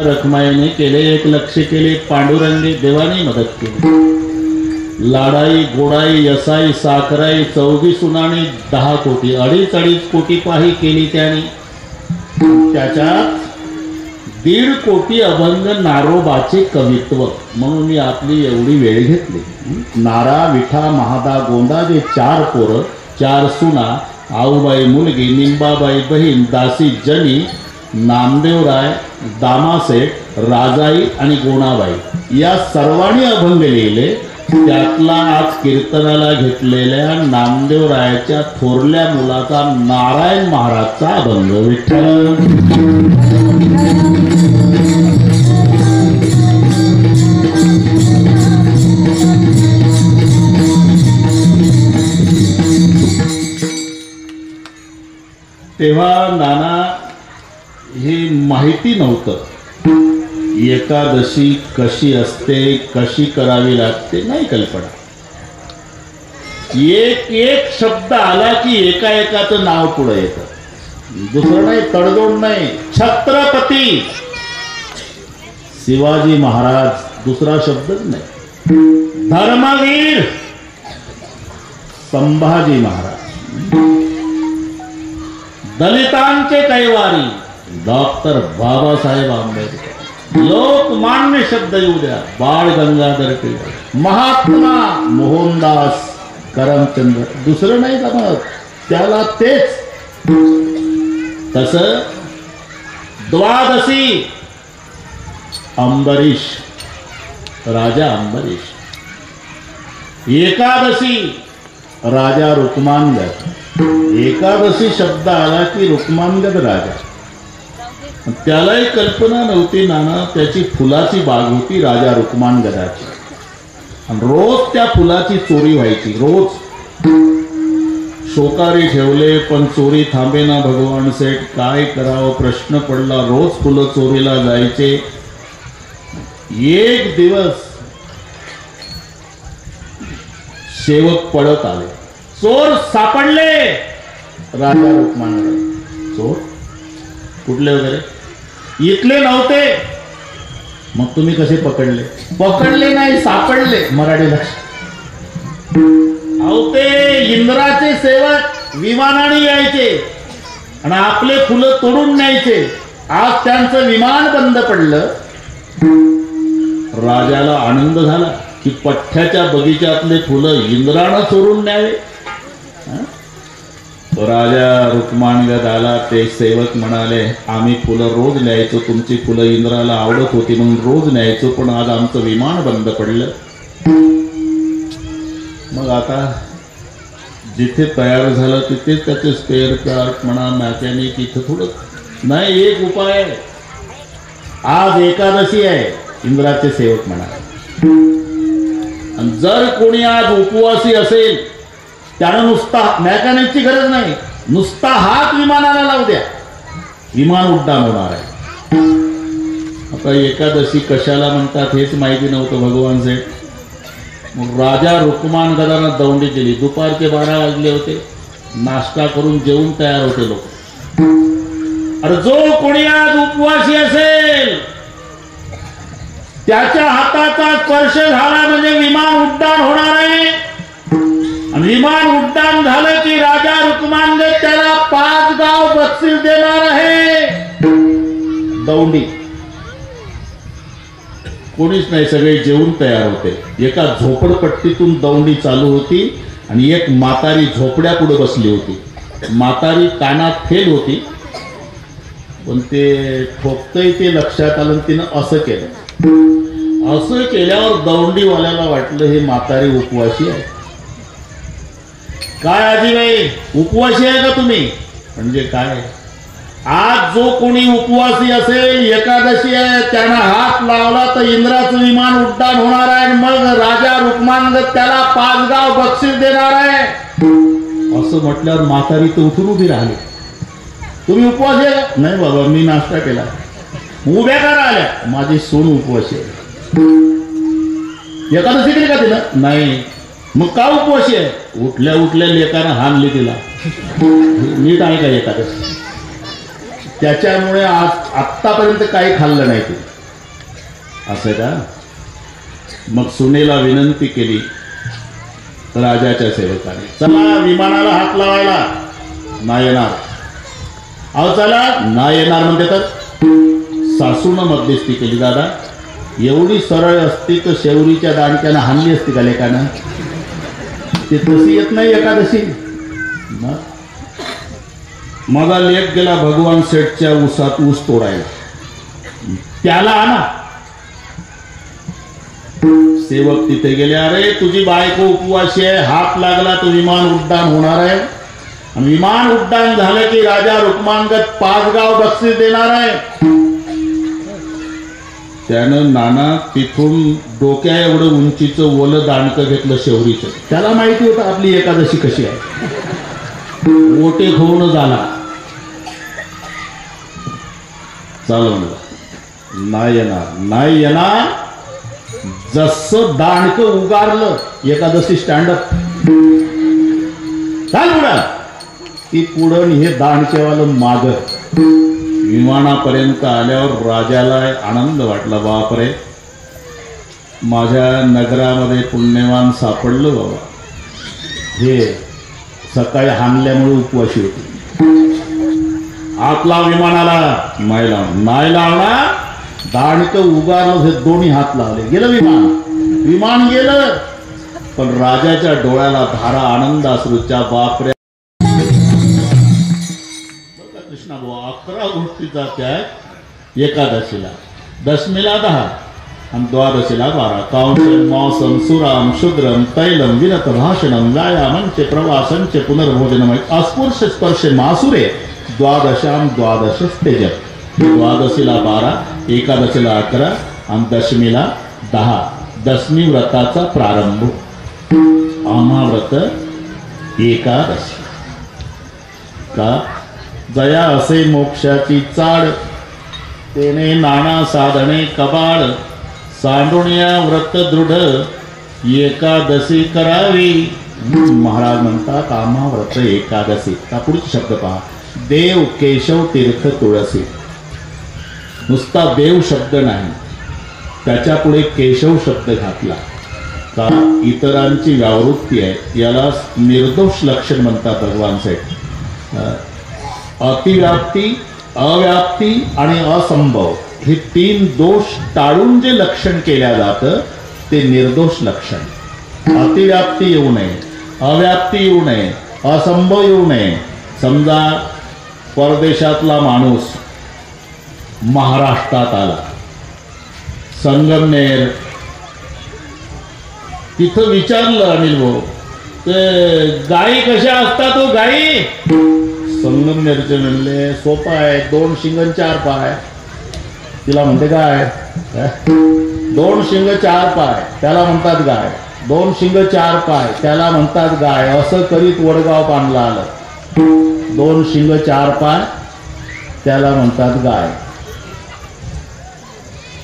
रखमाईने केले, 1,00,000 केले, पांडुरंगे देवाने मदत केली. लाडाई गोडाई यसाई साखराई 24 सुनाणी 10 कोटी 2.5 कोटी पाही केली त्याने. त्याच्यात 1.5 कोटी अभंग नारोबाचे कवित्व. म्हणून मी आपली एवढी वेळ घेतली. नारा विठा महादा गोंदा जे 4 पोरं 4 सुना, आऊबाई मुलगी, निंबाबाई बहीण, दासी जनी, नामदेवराय, दामासेठ, राजाई आणि गोणाबाई या सर्वांनी अभंग लिहिले. त्यातला आज कीर्तनाला घेतलेल्या नामदेवरायाच्या थोरल्या मुलाचा नारायण महाराजचा अभंग. विठ्ठल तेव्हा नाना हे माहिती नव्हतं. एकादशी कशी असते, कशी करावी लागते नाही कल्पना. एक शब्द आला की एकाचं नाव पुढे येतं. दुसरं नाही, तडजोड नाही. छत्रपती शिवाजी महाराज दुसरा शब्दच नाही. धर्मवीर संभाजी महाराज, दलितांचे कैवारी डॉक्टर बाबासाहेब आंबेडकर, लोकमान्य शब्द येऊ द्या बाळ गंगाधर टिळक, महात्मा मोहनदास करमचंद. दुसरं नाही जमत त्याला तेच. तसं द्वादशी अंबरीश, राजा अंबरीश. एकादशी राजा रुक्मांगद. एकादशी शब्द आला की रुक्मांगद राजा. त्यालाही कल्पना नव्हती नाना, त्याची फुलाची बाग होती राजा रुक्मांगदाची. आणि रोज त्या फुलाची चोरी व्हायची. रोज शोकारी ठेवले पण चोरी थांबेना. भगवान सेठ काय करावं प्रश्न पडला. रोज फुलं चोरीला जायचे. एक दिवस सेवक पळत आले. चोर सापडले. राजा रुक्मांगद. चोर कुठले वगैरे इथले नव्हते. मग तुम्ही कसे पकडले? पकडले नाही, सापडले. मराठी लक्ष. अहो ते इंद्राचे सेवक विमानाने यायचे आणि आपले फुलं तोडून न्यायचे. आज त्यांचं विमान बंद पडलं. राजाला आनंद झाला की पठ्ठ्याच्या बगीच्यातले फुलं इंद्रानं चोरून न्यावे. राजा रुक्मांगद आला. ते सेवक म्हणाले आम्ही फुलं रोज न्यायचो, तुमची फुलं इंद्राला आवडत होती म्हणून रोज न्यायचो, पण आज आमचं विमान बंद पडलं. मग आता जिथे तयार झालं तिथेच त्याचे स्पेअर पार्ट म्हणा, मॅकॅनिक, इथं थोडं नाही. एक उपाय आहे. आज एकादशी आहे. इंद्राचे सेवक म्हणाले आणि जर कोणी आज उपवासी असेल त्यानं नुसता मॅकॅनिकची गरज नाही, नुसता हात विमानाला लावू द्या, विमान उड्डाण होणार आहे. आता एकादशी कशाला म्हणतात हेच माहिती नव्हतं भगवान सेठ. मग राजा रुक्मांगदानं दौंडी केली. दुपारचे 12 वाजले होते. नाश्ता करून जेवून तयार होते लोक. अरे जो कोणी आज उपवासी असेल त्याच्या हाताचा स्पर्श झाला म्हणजे विमान उड्डाण होणार आहे. आणि विमान उड्डाण झालं की राजा रुक्मांगद त्याला 5 गाव बक्षीस देणार आहे. दौंडी कोणीच नाही, सगळे जेवून तयार होते. एका झोपडपट्टीतून दौंडी चालू होती आणि एक म्हातारी झोपड्या पुढे बसली होती. म्हातारी कानात फेल होती, पण ते ठोकतंय ते लक्षात आलं. तिनं असं केलं. असं केल्यावर दौंडीवाल्याला वाटलं हे म्हातारी उपवासी आहे. काय आजीबाई उपवासी आहे का तुम्ही? म्हणजे काय, आज जो कोणी उपवासी असेल, एकादशी आहे, त्यानं हात लावला तर इंद्राचं विमान उड्डाण होणार आहे. मग राजा रुक्मांगद त्याला 5 गाव बक्षीस देणार आहे. असं म्हटल्यावर म्हातारी तर उठून उभी राहिली. तुम्ही उपवासी आहे? नाही बाबा मी नाश्ता केला. उभ्या का राहिल्या? माझी सून उपवासी आहे. एकादशी केली का तिला? नाही. मग का उपवासी आहे? उठल्या उठल्या लेकानं हाणली तिला. नीट आहे का एकादशी? त्याच्यामुळे आज आत्तापर्यंत काही खाल्लं नाही तू असं का. मग सुनेला विनंती केली राजाच्या सेवकाने, चला विमानाला हात लावायला. नाही येणार. अहो चला, नाही येणार म्हणते. तर सासूनं मध्यस्थी केली. दादा एवढी सरळ असती तर शेवरीच्या दांडक्यानं हाणली असती का लेकानं. ते तशी येत नाही एकादशी. माझा लेख गेला भगवान शेठच्या ऊसात ऊस तोडायला, त्याला आणा. सेवक तिथे गेले, अरे तुझी बायको उपवासी आहे, हात लागला तर विमान उड्डाण होणार आहे. आणि विमान उड्डाण झालं की राजा रुक्मांगद 5 गाव बक्षीस देणार आहे. त्यानं नाना तिथून डोक्या एवढं उंचीचं ओलं दांडकं घेतलं शेवरीचं. त्याला माहिती होतं आपली एकादशी कशी आहे. मोठे होऊन झाला चालवलं. नाही येणार, नाही येणार. जसं दांडकं उगारलं एकादशी स्टँडअप चाल पुढं. ती पुढं हे दांडकेवालं माग. विमानापर्यंत आल्यावर राजाला आनंद वाटला. बापरे, माझ्या नगरामध्ये पुण्यवान सापडलं बाबा. हे सकाळी हाणल्यामुळे उपवासी होते. आपला विमानाला नाही लावणार, नाही लावणार. दांडकं उगारलं, हे दोन्ही हात लावले, गेलं विमान. विमान गेलं, पण राजाच्या डोळ्याला धारा आनंदाश्रूच्या. बापरे कृष्णा भाऊ, 11 गोष्टीचा त्याग एकादशीला, दशमीला 10 आणि द्वादशीला 12. कांशं मांसं सुराम शूद्रम तैलम विरत भाषणम व्यायामंच प्रवासंच पुनर्भोजनम अस्पर्श स्पर्शे मासुरे द्वादशाम द्वादशस्तेज. द्वादशीला 12, एकादशीला 11 आणि दशमीला 10. दशमी व्रताचा प्रारंभ. आम्हाव्रत एकादशी का जया असे मोक्षाची चाड, तेने नाना साधने कबाड. सांडुण्या व्रत दृढ एकादशी करावी. महाराज म्हणतात आम्हाव्रत एकादशी. का पुढचे शब्द पहा, देव केशव तीर्थ तुळसी. नुसता देव शब्द नाही, त्याच्या पुढे केशव शब्द घातला का इतरांची व्यावृत्ती आहे. याला निर्दोष लक्षण म्हणतात भगवान साहेब. अतिव्याप्ती, अव्याप्ती आणि असंभव हे 3 दोष टाळून जे लक्षण केल्या जातं ते निर्दोष लक्षण. अतिव्याप्ती येऊ नये, अव्याप्ती येऊ नये, असंभव येऊ नये. समजा परदेशातला माणूस महाराष्ट्रात आला, संगमनेर, तिथं विचारलं अनिल भाऊ ते गायी कशा असतात. तो गायी संगमनेरचे म्हणले सोपा आहे, 2 शिंग 4 पाय. तिला म्हणते गाय. 2 शिंग 4 पाय त्याला म्हणतात गाय. 2 शिंग 4 पाय त्याला म्हणतात गाय. असं करीत वडगाव बांधला आलं. 2 शिंग 4 पाय त्याला म्हणतात गाय.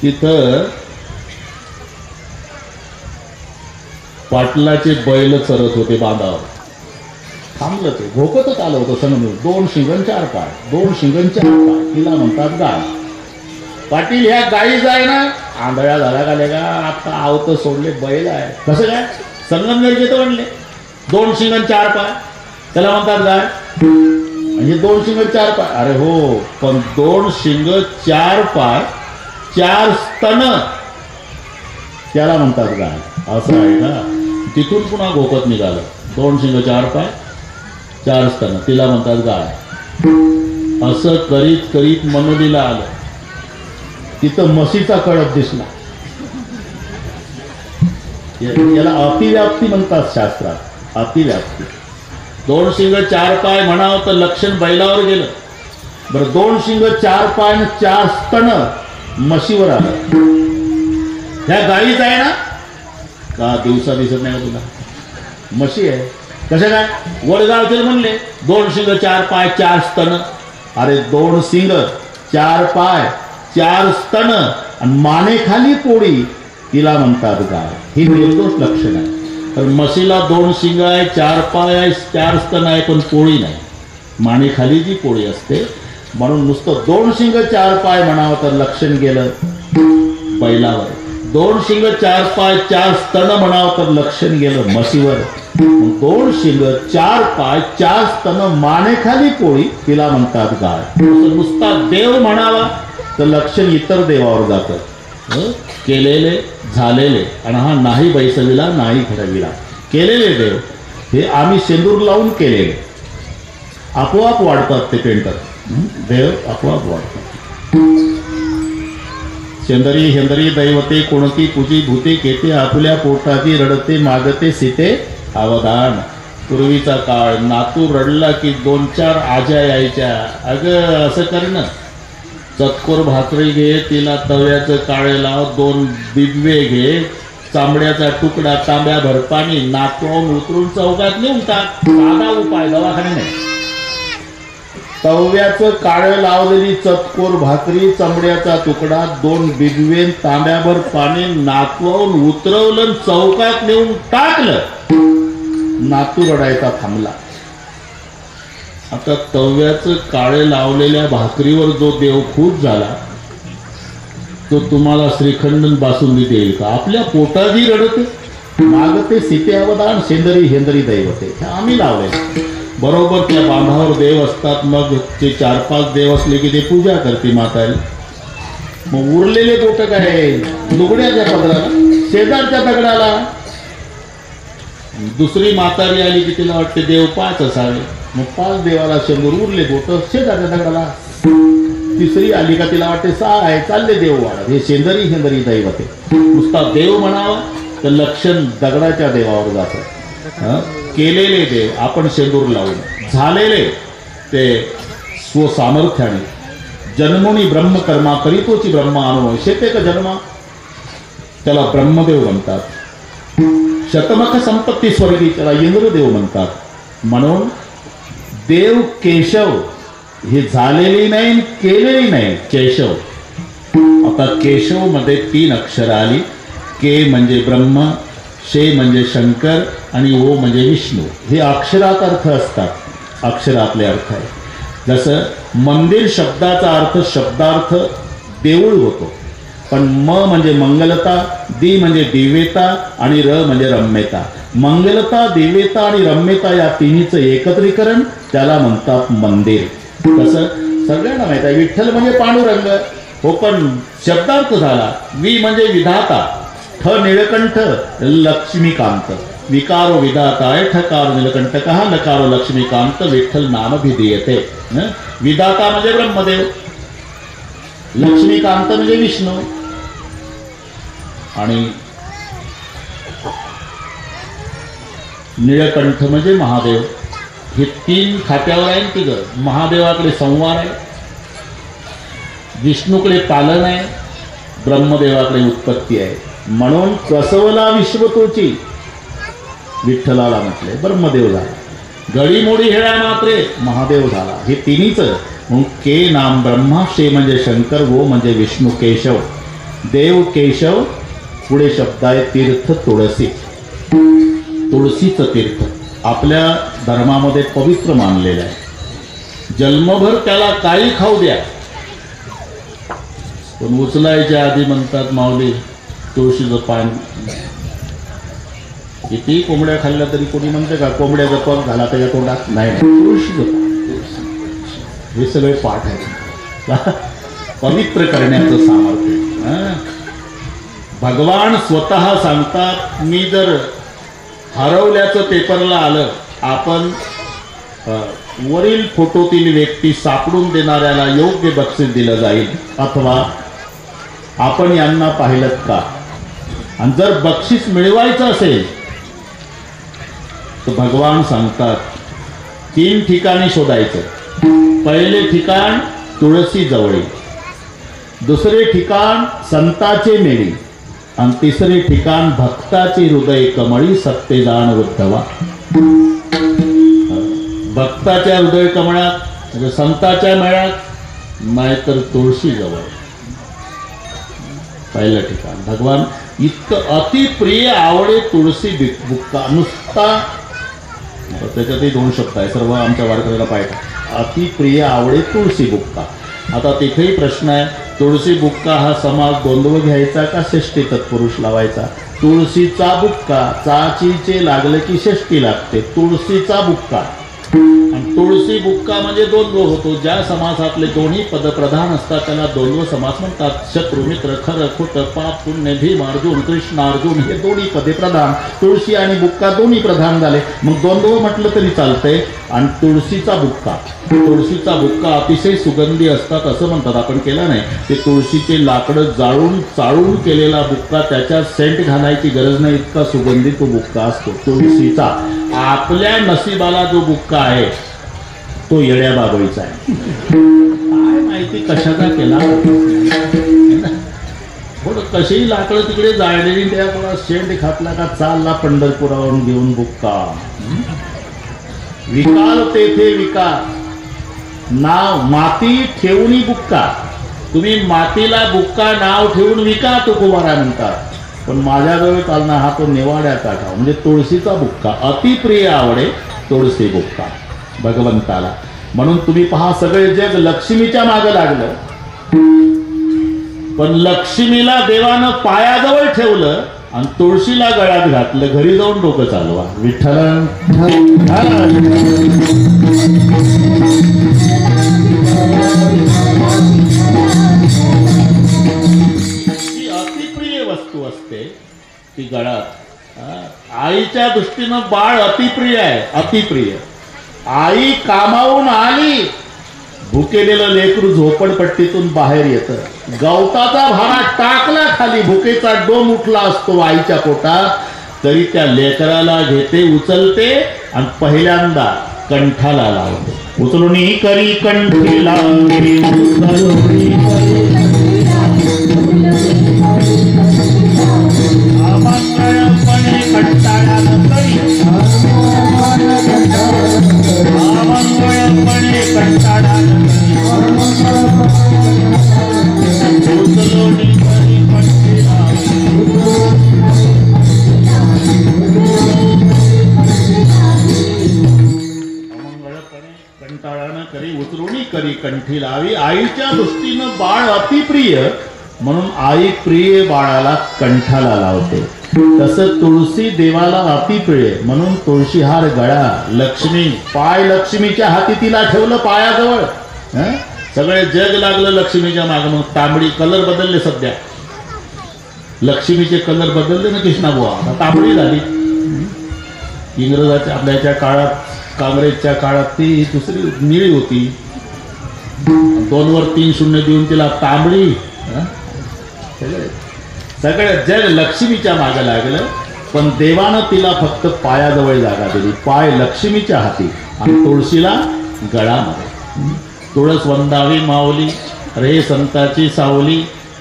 तिथं पाटलाचे बैल चरत होते बांधावर. थांबलं ते, भोकतच आलं होतं संगमनेर. 2 शिंग 4 पाय, 2 शिंग 4 पाय तिला म्हणतात गाय. पाटील ह्या गाईच आहे ना. आंधळ्या झाला का लेगा, आता आवत सोडले, बैल आहे. कसं काय संगमनेरचे तर म्हणले 2 शिंग 4 पाय त्याला म्हणतात गाय. म्हणजे 2 शिंग 4 पाय. अरे हो, पण 2 शिंग 4 पाय 4 स्तन त्याला म्हणतात गाय. असं आहे का. तिथून पुन्हा घोकत निघालं. 2 शिंग 4 पाय 4 स्तन तिला म्हणतात गाय. असं करीत करीत मनोलीला आलं. तिथं म्हशीचा कळप दिसला. याला अतिव्याप्ती म्हणतात शास्त्रात. अतिव्याप्ती. 2 शिंग 4 पाय म्हणावं तर लक्षण बैलावर गेलं. बरं 2 शिंग 4 पाय 4 स्तन म्हशीवर आलं. ह्या गाईच आहे ना. का दिवसा दिसत नाही का तुला. म्हशी आहे. कसं काय वडगावचे म्हणले 2 शिंग 4 पाय 4 स्तन. अरे 2 शिंग 4 पाय 4 स्तन आणि मानेखाली पोळी तिला म्हणतात गाय. ही निर्दोष लक्षण आहे. तर म्हशीला 2 शिंग आहे, 4 पाय आहे, 4 स्तन आहे, पण पोळी नाही. मानेखाली जी पोळी असते म्हणून नुसतं 2 शिंग 4 पाय म्हणावं तर लक्षण गेलं बैलावर. 2 शिंग 4 पाय 4 स्तन म्हणावं तर लक्षण गेलं म्हशीवर. 2 शिंग 4 पाय 4 स्तन मानेखाली पोळी तिला म्हणतात गाय. नुसता देव म्हणावा तर लक्षण इतर देवावर जातं. केलेले झालेले आणि हा नाही बैसविला नाही घडविला. केलेले देव हे आम्ही शेंदूर लावून केलेले आपोआप वाढतात. ते पेंटर देव आपोआप वाढतात. शेंदरी हेंदरी दैवते कोणती पूजी भूते केते आपुल्या पोटाची रडते मागते सीते अवधान. पूर्वीचा काळ नातू रडला की 2-4 आज्या यायच्या. अगं असं कर ना, चतकोर भाकरी घे, तिला तव्याचं काळे लाव, 2 दिव्ये घे, चांबड्याचा तुकडा, तांब्याभर पाणी, नातवाहून उतरून चौकात नेऊन टाक. साधा उपाय, दवाखाने नाही. तव्याचं काळं लावलेली चतकोर भाकरी, चमड्याचा तुकडा, 2 बिगवेन, तांब्याभर पाणी, नातवाहून उतरवलं, चौकात नेऊन टाकलं. नातू रडायचा थांबला. आता तव्याचं काळे लावलेल्या भाकरीवर जो देव खुश झाला तो तुम्हाला श्रीखंडन बासुंदी देईल का? आपल्या पोटाची रडते मागते सीते अवधान शेंदरी हेंदरी दैवते. हे आम्ही लावले. बरोबर त्या बांधावर देव असतात. मग ते 4-5 देव असले की ते पूजा करते म्हातारी. मग उरलेले बोट काय लुगड्याच्या पदराला, शेजारच्या दगडाला. दुसरी म्हातारी आली की तिला वाटते देव 5 असावे. मग 5 देवाला शेंदूर, उरले बोट शेजारच्या दगडाला. तिसरी आली का तिला वाटते 6 आहे, चालले देव वाढत. हे शेंदरी हेंदरी दैवते. नुसता देव म्हणावा तर लक्षण दगडाच्या देवावर जातं. केलेले देव आपण शेंदूर लावून, झालेले ते स्वसामर्थ्याने जन्मोनी ब्रह्मकर्मा करीतोची ब्रह्म अनुभव शेते का जन्मा त्याला ब्रह्मदेव म्हणतात. शतमख संपत्ती स्वर्गी त्याला इंद्रदेव म्हणतात. म्हणून देव केशव हे झालेली नाही केलेली नाही, केशव. आता केशव मध्ये 3 अक्षर आली. के म्हणजे ब्रह्म, शे म्हणजे शंकर आणि ओ म्हणजे विष्णू. हे अक्षरात अर्थ असतात. अक्षरातले अर्थ आहे. जसं मंदिर शब्दाचा अर्थ शब्दार्थ देऊळ होतो. पण म म्हणजे मंगलता, दी म्हणजे दिव्यता आणि र म्हणजे रम्यता. मंगलता, दिव्यता आणि रम्यता या तिन्हीचं एकत्रीकरण त्याला म्हणतात मंदिर. तसं सगळ्यांना माहित आहे विठ्ठल म्हणजे पांडुरंग हो, पण शब्दार्थ झाला. वि म्हणजे विधाता, ठ निळकंठ लक्ष्मीकांत. विकारो विधाताय ठकारो नीलकंठक लकारो लक्ष्मीकांत विठ्ठल नाम भिदीयते. विधाता म्हणजे ब्रह्मदेव, लक्ष्मीकांत म्हणजे विष्णू आणि निळकंठ म्हणजे महादेव. हे 3 खात्यावर आहे. तिघं महादेवाकडे संवार आहे, विष्णूकडे पालन आहे, ब्रह्मदेवाकडे उत्पत्ती आहे. म्हणून कसवला विश्वतोची विठ्ठलाला म्हटले ब्रह्मदेव झाला. घडीमोडी हेळा मात्रे महादेव झाला. हे तिन्हीच म्हणून के नाम ब्रह्मा, शे म्हणजे शंकर, वो म्हणजे विष्णू, केशव. देव केशव. पुढे शब्द आहे तीर्थ तुळसी. तुळशीचं तीर्थ आपल्या धर्मामध्ये पवित्र मानलेलं आहे. जन्मभर त्याला काही खाऊ द्या, पण उचलायच्या आधी म्हणतात माऊली तुळशीचं पान. किती कोंबड्या खाल्ल्या तरी कोणी म्हणते का कोंबड्याचा पग घाला त्याच्या तोंडात? नाही, तुळशीचं पान. हे सगळे पाठ आहे. पवित्र करण्याचं सामर्थ्य. भगवान स्वतः सांगतात मी जर हरवल्याचं पेपरला आलं, आपण वरील फोटोतील व्यक्ती सापडून देणाऱ्याला योग्य बक्षीस दिलं जाईल, अथवा आपण यांना पाहिलं का. आणि जर बक्षीस मिळवायचं असेल तर भगवान सांगतात 3 ठिकाणी शोधायचं. पहिले ठिकाण तुळशी जवळी, दुसरे ठिकाण संताचे मेळी आणि तिसरे ठिकाण भक्ताचे हृदय कमळी सत्य जाण उद्धवा. भक्ताच्या हृदय कमळात म्हणजे संताच्या मेळ्यात, नाहीतर तुळशी जवळ. पहिलं ठिकाण भगवान इतकं अतिप्रिय आवडे तुळशी बुक्का. नुसता त्याच्यातही 2 शब्द आहे, सर्व आमच्या वारकऱ्याला पाहिजे. अति प्रिय आवडे तुळशी बुक्का. आता तिथेही प्रश्न आहे, तुळशी बुक्का हा समाज द्वंद्व घ्यायचा का षष्टी तत्पुरुष लावायचा? तुळशीचा बुक्का, चाचीचे लागले की षष्टी लागते. तुळशीचा बुक्का आणि तुळशी बुक्का म्हणजे द्वंद्व होतो. ज्या समासातले दोन्ही पद प्रधान असतात त्याला द्वंद्व समास म्हणतात. शत्रू मित्र खर खोट पाप पुण्य भीम अर्जुन कृष्ण अर्जुन हे दोन्ही पदे प्रधान. तुळशी आणि बुक्का दोन्ही प्रधान झाले, मग द्वंद्व म्हटलं तरी चालतंय. आणि तुळशीचा बुक्का अतिशय सुगंधी असतात असं म्हणतात. आपण केलं नाही ते तुळशीचे लाकडं जाळून चाळून केलेला बुक्का, त्याच्यात सेंट घालायची गरज नाही, इतका सुगंधी तो बुक्का असतो तुळशीचा. आपल्या नशिबाला जो बुक्का आहे तो येड्या बाबळीचा आहे. काय माहिती कशाचा केला, थोडं कशीही लाकडं तिकडे जाळलेली, त्या शेंट घातला का चालला पंढरपुरावरून घेऊन बुक्का. विकाल तेथे विकाल, नाव माती ठेवून बुक्का. तुम्ही मातीला बुक्का नाव ठेवून विका तुकोबारा म्हणतात. पण माझ्याजवळ चालणार हा तो निवाड्याचा ठाव म्हणजे तुळशीचा बुक्का. अतिप्रिय आवडे तुळशी बुक्का भगवंताला. म्हणून तुम्ही पहा सगळे जग लक्ष्मीच्या मागे लागलं, पण लक्ष्मीला देवानं पायाजवळ ठेवलं आणि तुळशीला गळ्यात घातलं. घरी जाऊन डोकं चालवा विठ्ठल. ही अतिप्रिय वस्तू असते ती गळ्यात. आईच्या दृष्टीनं बाळ अतिप्रिय आहे, अतिप्रिय. आई कामावून आली, भुकेलेलं लेकरू झोपडपट्टीतून बाहेर येतं, गवताचा भारा टाकला खाली, भुकेचा डोम उठला असतो आईच्या पोटात, तरी त्या लेकराला घेते, उचलते आणि पहिल्यांदा कंठाला लावते. उचलून करी कंठी लावली, अमंगळपणे कंटाळानं करी, अमंगळपणे कंटाळानं करी, उचलून करी कंठी कंटाळानं करी, उतरुणी करी कंठी लावी. आईच्या दृष्टीनं बाळ अतिप्रिय म्हणून आई प्रिय बाळाला कंठाला लावते. तसं तुळशी देवाला अतिप्रिय म्हणून तुळशीहार गळा. लक्ष्मी पाय लक्ष्मीच्या हाती तिला ठेवलं पायाजवळ. सगळे जग लागलं लक्ष्मीच्या मागे. मग तांबडी कलर बदलले, सध्या लक्ष्मीचे कलर बदलले ना कृष्णाबुवा, आता तांबडी झाली. इंग्रजाच्या आपल्याच्या काळात, काँग्रेसच्या काळात ती दुसरी निळी होती. 2 वर 3 शून्य देऊन तिला तांबडी. सगळं जग लक्ष्मीच्या मागे लागलं, पण देवानं तिला फक्त पायाजवळ जागा दिली. पाय लक्ष्मीच्या हाती आणि तुळशीला गळामध्ये. तुळस वंदावी माऊली, रे संताची सावली,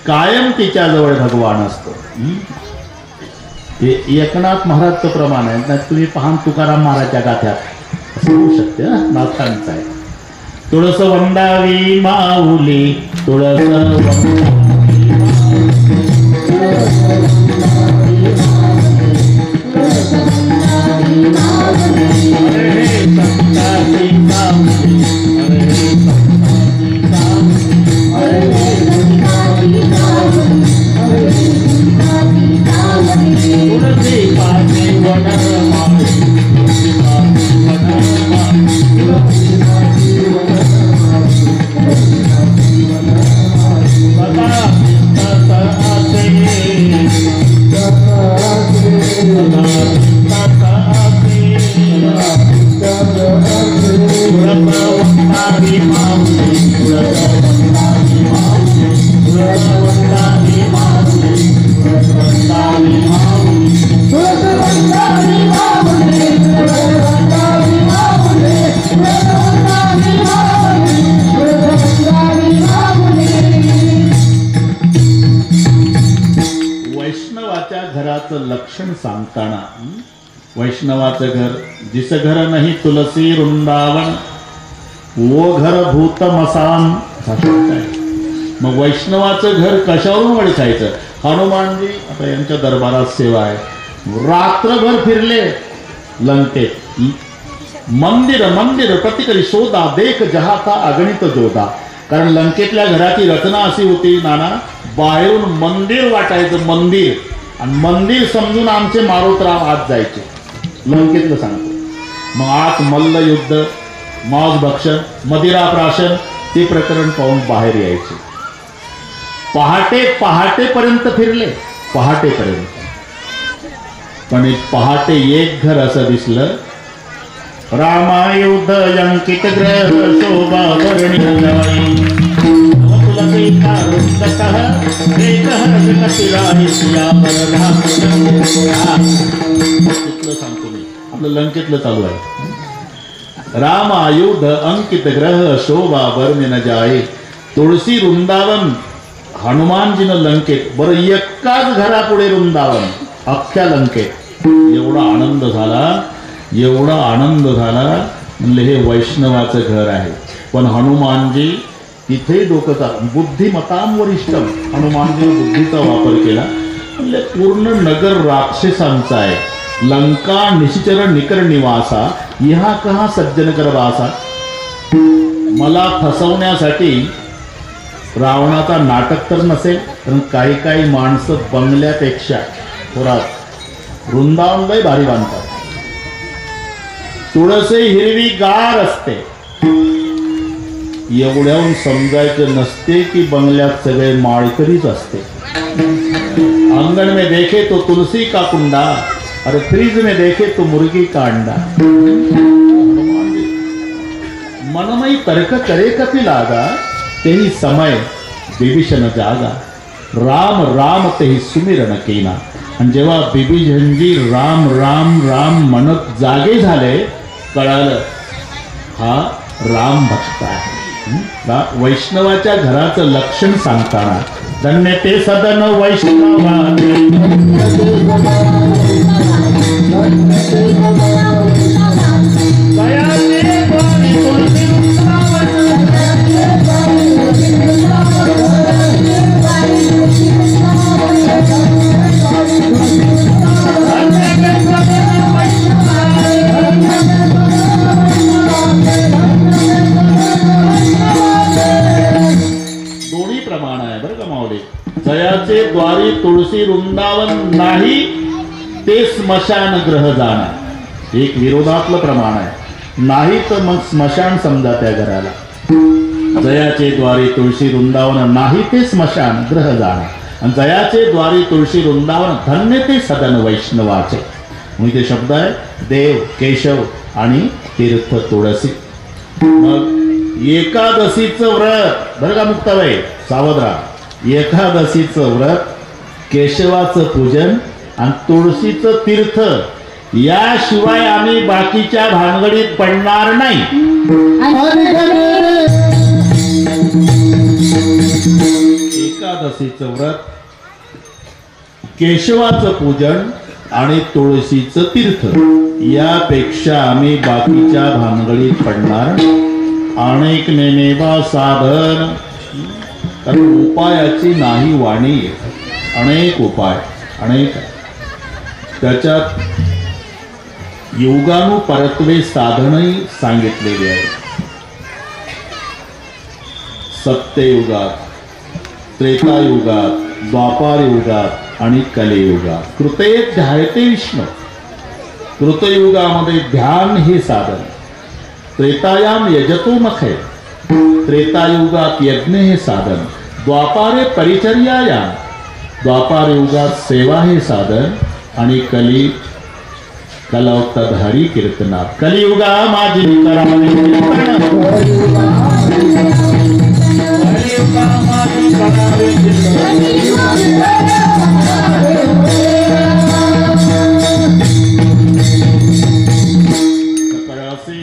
कायम तिच्याजवळ भगवान असतो. हे एकनाथ महाराजचं प्रमाण आहे. नाही तुम्ही पहा तुकाराम महाराजच्या गाथ्यात होऊ शकते ना, नाथांचं आहे. तुळस वंदावी माऊली, तुळस लक्षण सांगताना, वैष्णवाचं घर जिस घर नाही तुलसी वृंदावन वो घर भूत मसान. मग वैष्णवाचं घर कशावरून ओळखायचं? हनुमानजी आता यांच्या दरबारात सेवा आहे, रात्रभर फिरले लंकेत, मंदिर मंदिर प्रतिकरी शोधा देख जहा का अगणित जोधा. कारण लंकेतल्या घराची रचना अशी होती नाना, बाहेरून मंदिर वाटायचं मंदिर, आणि मंदिर समजून आमचे मारोतराव आत जायचे. लंकेतलं सांगतो. मग आत मल्ल युद्ध, मांस भक्षण, मदिरा प्राशन, ते प्रकरण पाहून बाहेर यायचे. पहाटेपर्यंत फिरले, पहाटेपर्यंत. पण एक पहाटे एक घर असं दिसलं, रामायुध अंकित ग्रह शोभा वर्णित जाई, तुलसीचा रुंदकः एकः कपिराही सियावर राम. तिथलं सांगतो मी, आपलं लंकेतलं चालू आहे. राम आयुध अंकित ग्रह शोभा वर्णिन जाई, तुळसी वृंदावन. हनुमानजीनं लंकेत, बरं एकाच घरापुढे वृंदावन, अख्ख्या लंकेत. एवढा आनंद झाला, एवढा आनंद झाला. म्हणले हे वैष्णवाचं घर आहे. पण हनुमानजी तिथे डोकं, बुद्धिमताम वरिष्ठम, हनुमानजीने बुद्धीचा वापर केला. म्हणले पूर्ण नगर राक्षसांचा आहे. लंका निशिचर निकर निवासा, ह्या कहा सज्जन करवासा. मला फसवण्यासाठी रावणाचा नाटक तर नसेल, पण काही काही माणसं बंगल्यापेक्षा थोरात वृंदावन लय भारी बांधतात. तुळस हिरवी गार असते, एवढ्याहून समजायचं नसते की बंगल्यात सगळे माळकरीच असते. अंगण में देखे तो तुलसी का कुंडा, अरे फ्रिज में देखे तो मुर्गी का अंडा. मनमयी तर्क करे कपि लागा, तेही समय विभीषण जागा. राम राम तेही सुमिरन केना. आणि जेव्हा बिभीषणजी राम राम राम म्हणत जागे झाले, कळालं हा राम भक्त आहे. वैष्णवाच्या घराचं लक्षण सांगताना, धन्य ते सदन वैष्णवा, दोन्ही प्रमाण आहे बरं का माऊली. जयाचे द्वारी तुळशी वृंदावन नाही, ते स्मशान ग्रह जाणार. एक विरोधातलं प्रमाण आहे. नाही तर मग स्मशान समजा त्या घराला. जयाचे द्वारी तुळशी वृंदावन नाही, ते स्मशान ग्रह जाणार. आणि जयाचे द्वारी तुळशी वृंदावन, धन्य ते सदन वैष्णवाचे. म्हणजे ते शब्द आहे देव, केशव आणि तीर्थ तुळसी. मग एकादशीचं व्रत बरं का मुक्ताबाई, सावध राहा. एकादशीचं व्रत, केशवाचं पूजन आणि तुळशीचं तीर्थ, याशिवाय आम्ही बाकीच्या भानगडीत पडणार नाही. एकादशीचं व्रत, केशवाचं पूजन आणि तुळशीचं तीर्थ, यापेक्षा आम्ही बाकीच्या भानगडीत पडणार. अनेक नेनेवा साधन, कारण उपायाची नाही वाणी. अनेक उपाय, अनेक. त्याच्यात योगानुपरत्वे साधनही सांगितलेले आहे. सत्ययुगात, त्रेतायुगात, द्वापार युगात आणि कलियुगात. कृतये ध्यायते विष्णू. कृतयुगामध्ये ध्यान हे साधन. त्रेतायाम यजतो मखे, त्रेतायुगात यज्ञ हे साधन. द्वापारे परिचर्यायाम, द्वापार युगात सेवा हे साधन. आणि कलवतद हरी कीर्तना. कलियुगा माझी करावे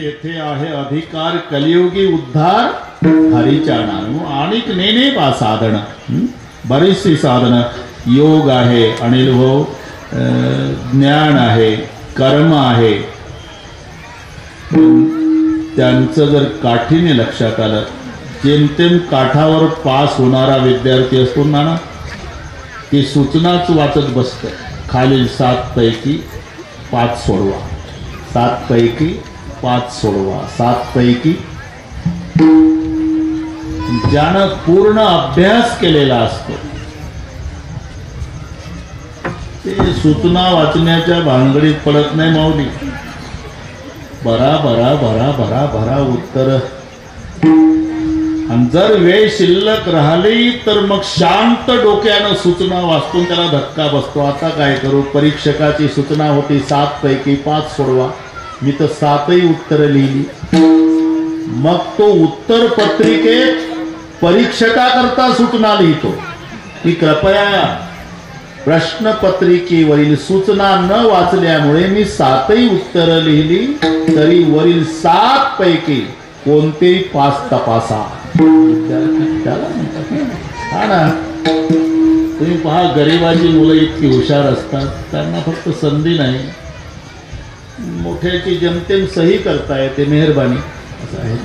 येथे आहे अधिकार, कलियुगी उद्धार हरीच्या नामो. आणि नेने बा साधन, बरीचशी साधनं. योग आहे अनिल भाऊ, ज्ञान आहे, कर्म आहे. त्यांचं जर काठीने लक्षात आलं, जेमतेम काठावर पास होणारा विद्यार्थी असतो ना, ती सूचनाच वाचत बसतं. खालील 7 पैकी 5 सोडवा, 7 पैकी 5 सोडवा. 7 पैकी ज्यानं पूर्ण अभ्यास केलेला असतो ते सूचना वाचण्याच्या भानगडीत पडत नाही माऊली. भरा भरा भरा भरा भरा उत्तर. आणि जर वेळ शिल्लक राहिली तर मग शांत डोक्यानं सूचना वाचून त्याला धक्का बसतो. आता काय करू, परीक्षकाची सूचना होती 7 पैकी 5 सोडवा. मी तर 7ही उत्तर लिहिली. मग तो उत्तर पत्रिकेत परीक्षकाकरता सूचना लिहितो की कृपया प्रश्नपत्रिकेवरील सूचना न वाचल्यामुळे मी 7ही उत्तर लिहिली, तरी वरील 7 पैकी कोणतेही 5 तपासा. त्याला म्हणतात हा ना. तुम्ही पहा, गरिबाची मुलं इतकी हुशार असतात, त्यांना फक्त संधी नाही, मोठ्याची जमतेम सही करता येते, मेहरबानी असं आहे.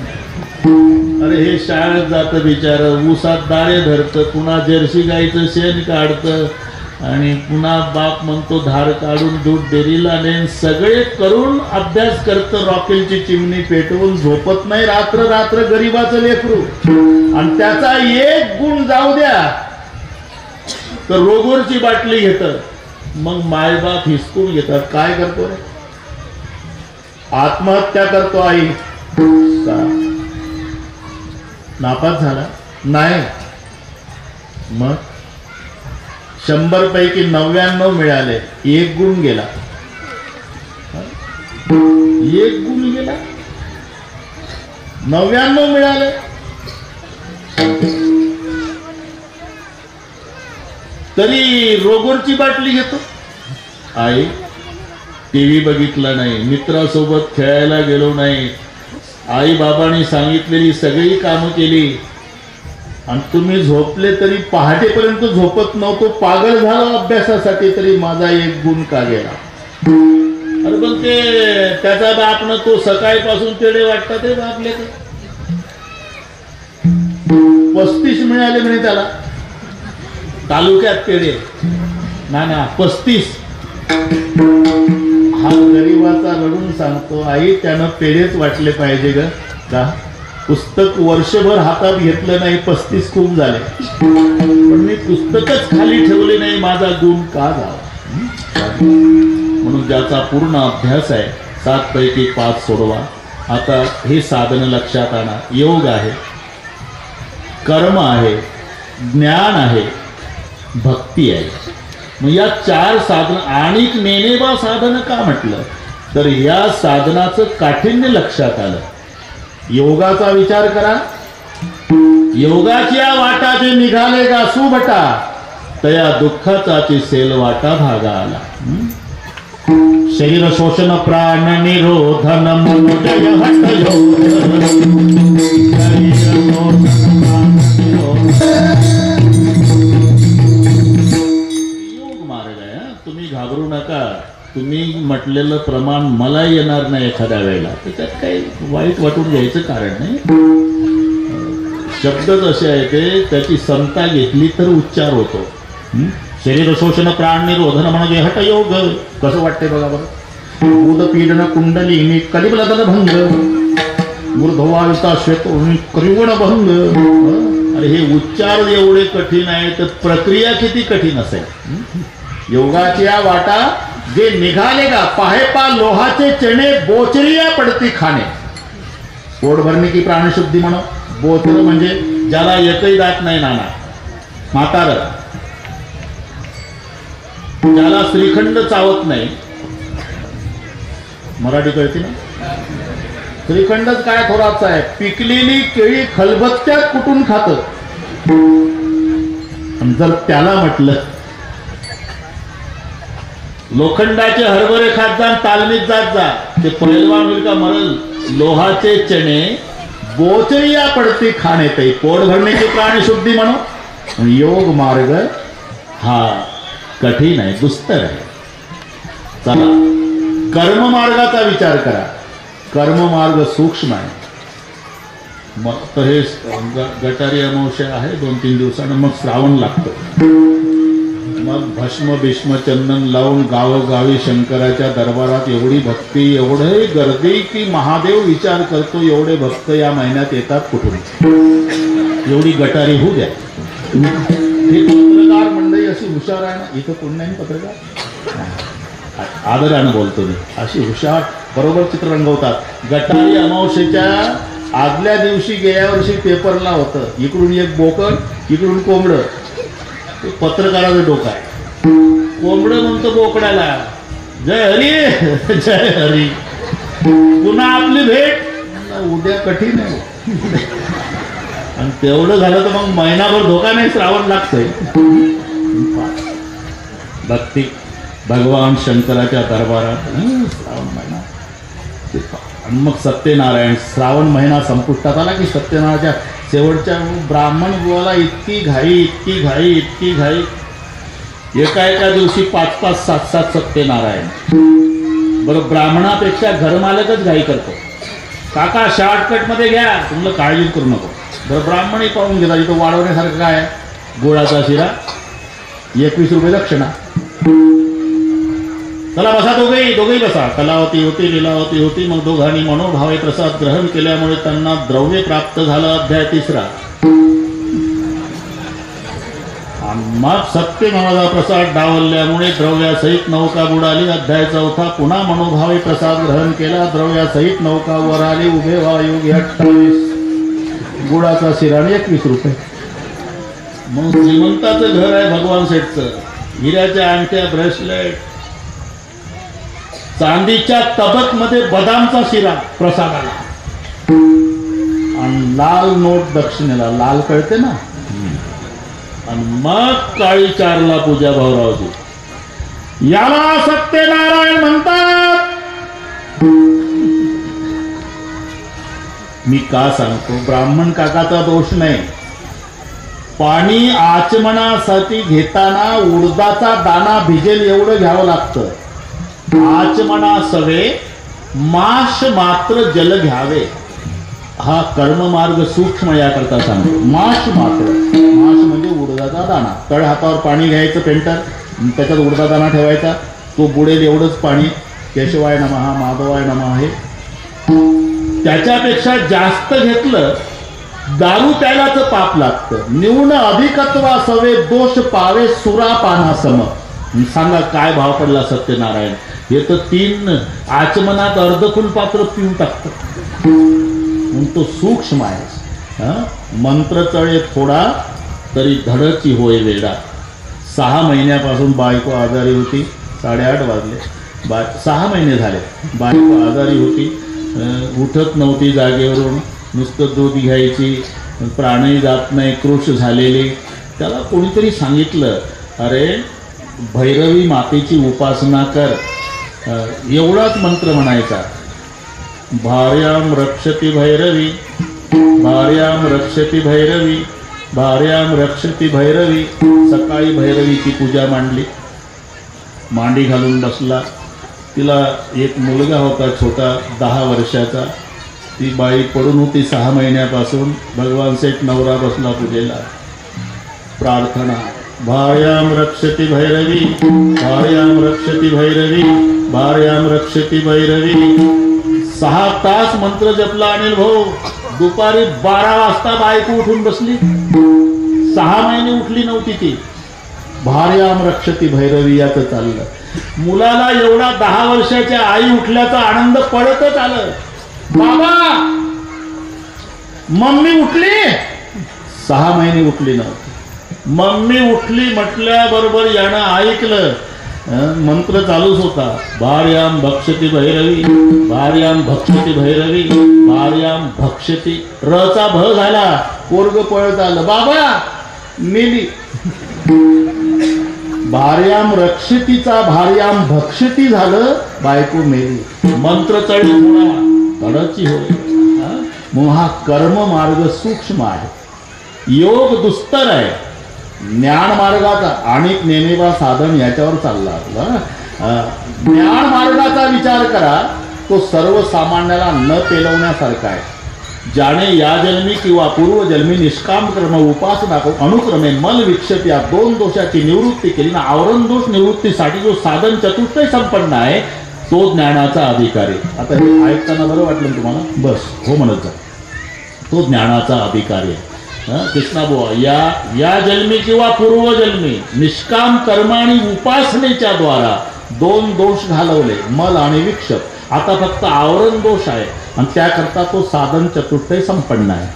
अरे हे शाळेत जातं बिचारं, ऊसात दारे धरतं, पुन्हा जर्सी गाईचं शेण काढतं आणि पुन्हा बाप म्हणतो धार काढून दूध डेअरीला नेन. सगळे करून अभ्यास करतं, रॉकेलची चिमणी पेटवून झोपत नाही रात्र रात्र गरीबाचं लेकरू. आणि त्याचा एक गुण जाऊ द्या तर रोगोरची बाटली घेतं. मग मायबाप हिसकून घेतात. काय करतो रे, आत्महत्या करतो. आई नापास झाला नाही, मग 100 पैकी 99 मिळाले, 1 गुण गेला. 1 गुण गेला, 99 मिळाले. तरी रोगोरची बाटली घेतो. आई टीव्ही बघितला नाही, मित्रासोबत खेळायला गेलो नाही, आई बाबांनी सांगितलेली सगळी कामं केली आणि तुम्ही झोपले तरी पहाटेपर्यंत झोपत नव्हतो, पागल झालो अभ्यासासाठी, तरी माझा 1 गुण का गेला. अरे पण ते त्याचा बाप न तो सकाळपासून तेडे वाटतात ते बापले. 35 मिळाले म्हणे त्याला तालुक्यात पेढे. ना 35. हा गरीबाचा रडून सांगतो, आई त्यानं पेढेच वाटले पाहिजे ग. का पुस्तक वर्षभर हातात घेतलं नाही, 35 खूप झाले, पण मी पुस्तकच खाली ठेवले नाही, माझा गुण का झाला. म्हणून ज्याचा पूर्ण अभ्यास आहे 7 पैकी 5 सोडवा. आता हे साधन लक्षात आणा. योग आहे, कर्म आहे, ज्ञान आहे, भक्ती आहे. मग या 4 साधन आणि नेनेबा साधन का म्हटलं तर या साधनाचं काठिण्य लक्षात आलं. योगाचा विचार करा. योगाच्या वाटाचे निघाले का सुभटा, तया दुःखाचाची सेल वाटा भागा आला. शरीर शोषण प्राण निरोधन मनोजय हट योग मार्ग आहे. तुम्ही घाबरू नका. तुम्ही म्हटलेलं प्रमाण मला येणार नाही एखाद्या वेळेला, त्याच्यात काही वाईट वाटून घ्यायचं कारण नाही. शब्दच असे आहे ते, त्याची समता घेतली तर उच्चार होतो. शरीर शोषण प्राण निरोधन म्हणजे हट योग. कसं वाटते बघा बरं. भूतपीडन कुंडली कलिबलदन भंग, मूर्धवायुता श्वेत करिवण भंग. अरे हे उच्चार एवढे कठीण आहे तर प्रक्रिया किती कठीण असेल. योगाच्या वाटा जे निघाले का पाहेपा लोहाचे चणे बोचरिया पडती खाणे. पोट भरणे की प्राणशुद्धी म्हणो. बोचर म्हणजे ज्याला एकही दात नाही, नाना म्हातार, ज्याला श्रीखंड चावत नाही. मराठी कळते ना. श्रीखंडच काय थोडाच आहे. पिकलेली केळी खलबत्त्यात कुठून खात. जर त्याला म्हटलं लोखंडाचे हरभरे खात जा, तालमीत जात जा, ते पहिलवान होईल का मरल. लोहाचे चणे बोचरिया पडती खाणे ते पोट भरण्याची प्राणशुद्धी म्हणून. योग मार्ग हा कठीण आहे, दुस्तर आहे. चला कर्म मार्गाचा विचार करा. कर्म मार्ग सूक्ष्म आहे. मग तर हे गटारी अमावस्या आहे 2-3 दिवसानं, मग श्रावण लागतं. मग भस्म भीष्म चंदन लावून गावोगावी शंकराच्या दरबारात एवढी भक्ती, एवढे गर्दी की महादेव विचार करतो एवढे भक्त या महिन्यात येतात कुठून, एवढी गटारी होऊ द्या. ही पत्रकार मंडळी अशी हुशार आहे ना, इथं कोण नाही पत्रकार, आदरानं बोलतो मी, अशी हुशार बरोबर चित्र रंगवतात. गटारी अमावस्येच्या आदल्या दिवशी गेल्या वर्षी पेपरला होतं, इकडून एक बोकड इकडून कोंबडं, पत्रकाराचं डोकं आहे. कोंबडं म्हणतो बोकड्याला जय हरी जय हरी, पुन्हा आपली भेट उद्या कठीण आहे. आणि तेवढं झालं तर मग महिनाभर धोका नाही, श्रावण लागतंय. भक्ती भगवान शंकराच्या दरबारात श्रावण महिना. आणि मग सत्यनारायण, श्रावण महिना संपुष्टात आला की सत्यनारायणच्या शेवटच्या ब्राह्मण बुवाला इतकी घाई इतकी घाई इतकी घाई, एका दिवशी 5-5 7-7 सत्यनारायण. बरं, ब्राह्मणापेक्षा घरमालकच घाई करतो. काका शॉर्टकट मध्ये घ्या, तुम्हाला काळजी करू नको. बरं, ब्राह्मणही पाहून घेतात. इथं वाढवण्यासारखं काय आहे, गुळाचा शिरा 21 रुपये दक्षिणा. चला बसा, दोघेही बसा. कलावती होती, लीलावती होती. मग दोघांनी मनोभावे प्रसाद ग्रहण केल्यामुळे त्यांना द्रव्य प्राप्त झालं. अध्याय 3. मग सत्य नावाचा प्रसाद डावलल्यामुळे द्रव्यासहित नौका बुडाली. अध्याय 4. पुन्हा मनोभावे प्रसाद ग्रहण केला, द्रव्यासहित नौका वर आली. उभे वायुगी 28, गुळाचा शिरा 21 रुपये. मग श्रीमंताचं घर आहे भगवान सेठचं. हिऱ्याच्या अंगठ्या, ब्रेसलेट, चांदीच्या तबक मध्ये बदामचा शिरा प्रसादाला, आणि लाल नोट दक्षिणेला. लाल कळते ना. आणि मग काळी 4ला पूजा भाऊरावची. याला सत्यनारायण म्हणतात. मी का सांगतो, ब्राह्मण काकाचा दोष नाही. पाणी आचमनासाठी घेताना उडदाचा दाना भिजेल एवढं घ्यावं लागतं. आचमना सवे माश मात्र जल घ्यावे. हा कर्ममार्ग सूक्ष्म याकरता सांगतो. माश मात्र, माश म्हणजे उडदाचा दाणा. तळ हातावर पाणी घ्यायचं पेंटर, त्याच्यात उडदा दाणा ठेवायचा, तो बुडेल एवढंच पाणी. केशवाय नमः, माधवाय नमः आहे. त्याच्यापेक्षा जास्त घेतलं दारू प्यायलाच पाप लागतं. न्यून अधिकत्वा सवे दोष पावे सुरापाना सम. सांगा काय भाव पडला सत्यनारायण. हे तर 3 आचमनात अर्धफुल पात्र पिऊन टाकतात. तो सूक्ष्म आहे. मंत्र चळे थोडा तरी धडची होय वेडा. 6 महिन्यापासून बायको आजारी होती. 8:30 वाजले. 6 महिने झाले बायको आजारी होती. उठत नव्हती जागेवरून. नुसतं दूध घ्यायची, प्राणही जात नाही, कृश झालेली. त्याला कोणीतरी सांगितलं, अरे भैरवी मातेची उपासना कर. एवढाच मंत्र म्हणायचा. भार्याम रक्षती भैरवी, भार्याम रक्षती भैरवी, भार्याम रक्षती भैरवी. सकाळी भैरवीची पूजा मांडली. मांडी घालून बसला. तिला एक मुलगा होता छोटा 10 वर्षाचा. ती बाई पडून होती 6 महिन्यापासून. भगवान सेठ नवरा बसला पूजेला. प्रार्थना, भार्याम रक्षती भैरवी, भार्याम रक्षती भैरवी, भार्याम रक्षती भैरवी. 6 तास मंत्र जपला अनिल भाऊ. दुपारी 12 वाजता बायको उठून बसली. 6 महिने उठली नव्हती ती. भार्याम रक्षती भैरवी याचं चाललं. मुलाला एवढा 10 वर्षाच्या आई उठल्याचा आनंद पडतच आलं. बाबा मम्मी उठली. 6 महिने उठली नव्हती. मम्मी उठली म्हटल्याबरोबर यानं ऐकलं. मंत्र चालूच होता. भार्याम भक्षती भैरवी, भार्याम भक्षती भैरवी, भार्याम भक्षती. रचा भ झाला. पोरग पळत आलं. बाबा मेली. भार्याम रक्षतीचा भार्याम भक्षती झालं. बायको मेली. मंत्र चढ धडची होय. मग हा कर्म मार्ग सूक्ष्म आहे. योग दुस्तर आहे. ज्ञान मार्गाचा आणि नेमेवा साधन याच्यावर चालला. ज्ञान मार्गाचा विचार करा. तो सर्वसामान्याला न पेलवण्यासारखा आहे. ज्याने या जन्मी किंवा पूर्वजन्मी निष्काम कर्म उपासना अनुक्रमे मल विक्षेप या दोन दोषाची निवृत्ती केली ना, आवरण दोष निवृत्तीसाठी जो साधन चतुष्टय संपन्न आहे तो ज्ञानाचा अधिकारी. आता हे ऐकताना बरं वाटलं तुम्हाला? बस हो म्हणत जा. तो ज्ञानाचा अधिकारी आहे. कृष्णा बुवा या जन्मी किंवा पूर्वजन्मी निष्काम कर्म आणि उपासनेच्या द्वारा दोन दोष घालवले, मल आणि विक्षेप. आता फक्त आवरण दोष आहे आणि त्याकरता तो साधन चतुष्टय संपन्न आहे.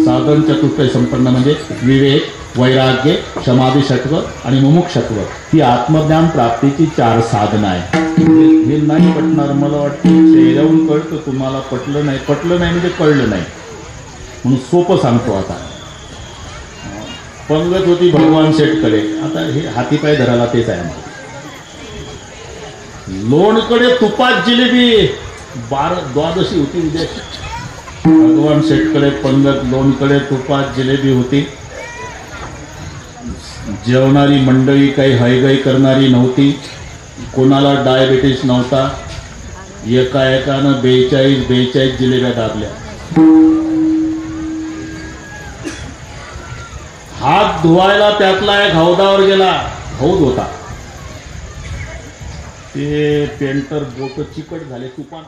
साधन चतुष्टय संपन्न म्हणजे विवेक, वैराग्य, समाधी षट्व आणि मुमुक्षत्व ही आत्मज्ञान प्राप्तीची 4 साधनं आहे. हे नाही पटणार मला वाटतं, चेहऱ्यावरून कळतं तुम्हाला. पटलं नाही म्हणजे कळलं नाही म्हणून सोपं सांगतो. आता पंगत होती भगवान शेठकडे. आता हे हातीपाय धरायला तेच आहे. लोणकडे तुपात जिलेबी 12 होती उद्या. भगवान शेठकडे पंगत, लोणकडे तुपात जिलेबी होती. जेवणारी मंडळी काही हैगई करणारी नव्हती. कोणाला डायबिटीस नव्हता. एकानं 42 जिलेब्या दाबल्या. हात धुवायला त्यातला एक हौदावर गेला. हौद होता. ते पेंटर बोट चिकट झाले तुपान.